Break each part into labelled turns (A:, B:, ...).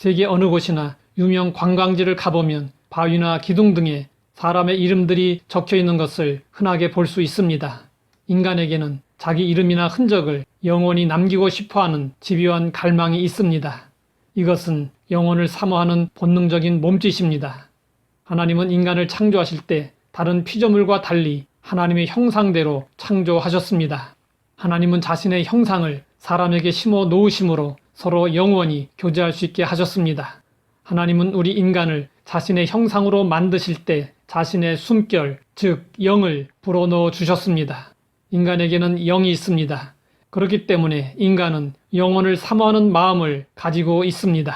A: 세계 어느 곳이나 유명 관광지를 가보면 바위나 기둥 등에 사람의 이름들이 적혀 있는 것을 흔하게 볼 수 있습니다. 인간에게는 자기 이름이나 흔적을 영원히 남기고 싶어하는 집요한 갈망이 있습니다. 이것은 영혼을 사모하는 본능적인 몸짓입니다. 하나님은 인간을 창조하실 때 다른 피조물과 달리 하나님의 형상대로 창조하셨습니다. 하나님은 자신의 형상을 사람에게 심어 놓으심으로 서로 영원히 교제할 수 있게 하셨습니다. 하나님은 우리 인간을 자신의 형상으로 만드실 때 자신의 숨결, 즉 영을 불어넣어 주셨습니다. 인간에게는 영이 있습니다. 그렇기 때문에 인간은 영혼을 사모하는 마음을 가지고 있습니다.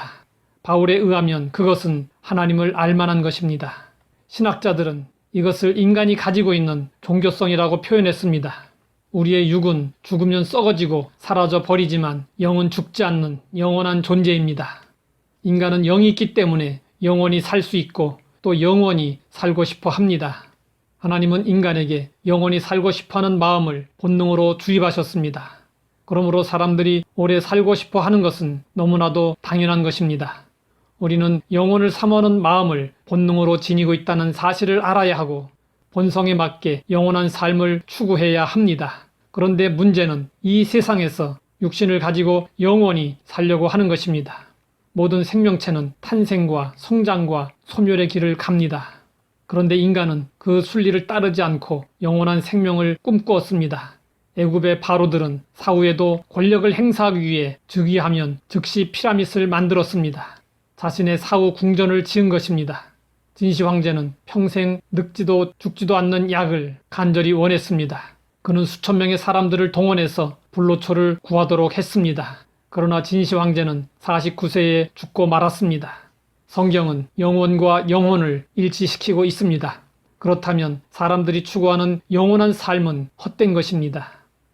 A: 바울에 의하면 그것은 하나님을 알만한 것입니다. 신학자들은 이것을 인간이 가지고 있는 종교성이라고 표현했습니다. 우리의 육은 죽으면 썩어지고 사라져 버리지만 영은 죽지 않는 영원한 존재입니다. 인간은 영이 있기 때문에 영원히 살 수 있고 또 영원히 살고 싶어 합니다. 하나님은 인간에게 영원히 살고 싶어하는 마음을 본능으로 주입하셨습니다. 그러므로 사람들이 오래 살고 싶어 하는 것은 너무나도 당연한 것입니다. 우리는 영혼을 사모하는 마음을 본능으로 지니고 있다는 사실을 알아야 하고 본성에 맞게 영원한 삶을 추구해야 합니다. 그런데 문제는 이 세상에서 육신을 가지고 영원히 살려고 하는 것입니다. 모든 생명체는 탄생과 성장과 소멸의 길을 갑니다. 그런데 인간은 그 순리를 따르지 않고 영원한 생명을 꿈꾸었습니다. 애굽의 바로들은 사후에도 권력을 행사하기 위해 즉위하면 즉시 피라밋을 만들었습니다. 자신의 사후 궁전을 지은 것입니다. 진시 황제는 평생 늙지도 죽지도 않는 약을 간절히 원했습니다. 그는 수천 명의 사람들을 동원해서 불로초를 구하도록 했습니다. 그러나 진시 황제는 49세에 죽고 말았습니다. 성경은 영혼과 영혼을 일치시키고 있습니다. 그렇다면 사람들이 추구하는 영원한 삶은 헛된 것입니다.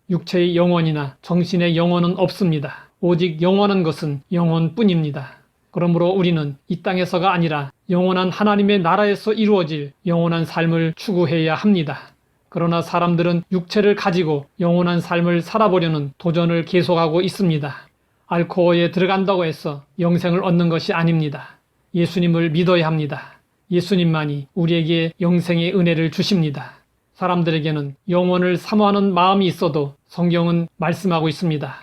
A: 육체의 영혼이나 정신의 영혼은 없습니다. 오직 영원한 것은 영혼뿐입니다. 그러므로 우리는 이 땅에서가 아니라 영원한 하나님의 나라에서 이루어질 영원한 삶을 추구해야 합니다. 그러나 사람들은 육체를 가지고 영원한 삶을 살아보려는 도전을 계속하고 있습니다. 알코올에 들어간다고 해서 영생을 얻는 것이 아닙니다. 예수님을 믿어야 합니다. 예수님만이 우리에게 영생의 은혜를 주십니다. 사람들에게는 영혼을 사모하는 마음이 있어도 성경은 말씀하고 있습니다.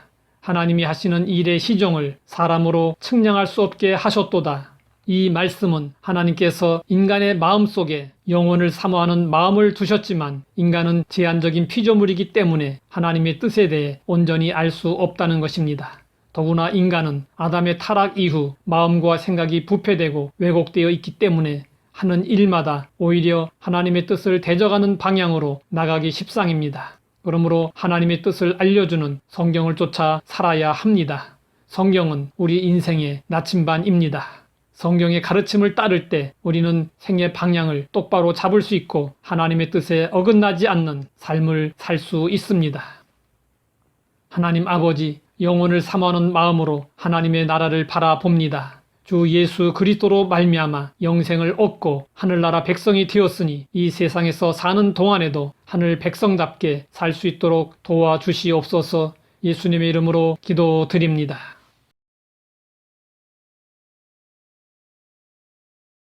A: 하나님이 하시는 일의 시종을 사람으로 측량할 수 없게 하셨도다. 이 말씀은 하나님께서 인간의 마음속에 영혼을 사모하는 마음을 두셨지만 인간은 제한적인 피조물이기 때문에 하나님의 뜻에 대해 온전히 알 수 없다는 것입니다. 더구나 인간은 아담의 타락 이후 마음과 생각이 부패되고 왜곡되어 있기 때문에 하는 일마다 오히려 하나님의 뜻을 대적하는 방향으로 나가기 십상입니다. 그러므로 하나님의 뜻을 알려주는 성경을 쫓아 살아야 합니다. 성경은 우리 인생의 나침반입니다. 성경의 가르침을 따를 때 우리는 생의 방향을 똑바로 잡을 수 있고 하나님의 뜻에 어긋나지 않는 삶을 살 수 있습니다. 하나님 아버지, 영혼을 사모하는 마음으로 하나님의 나라를 바라봅니다. 주 예수 그리스도로 말미암아 영생을 얻고 하늘나라 백성이 되었으니 이 세상에서 사는 동안에도 하늘 백성답게 살 수 있도록 도와주시옵소서. 예수님의 이름으로 기도드립니다.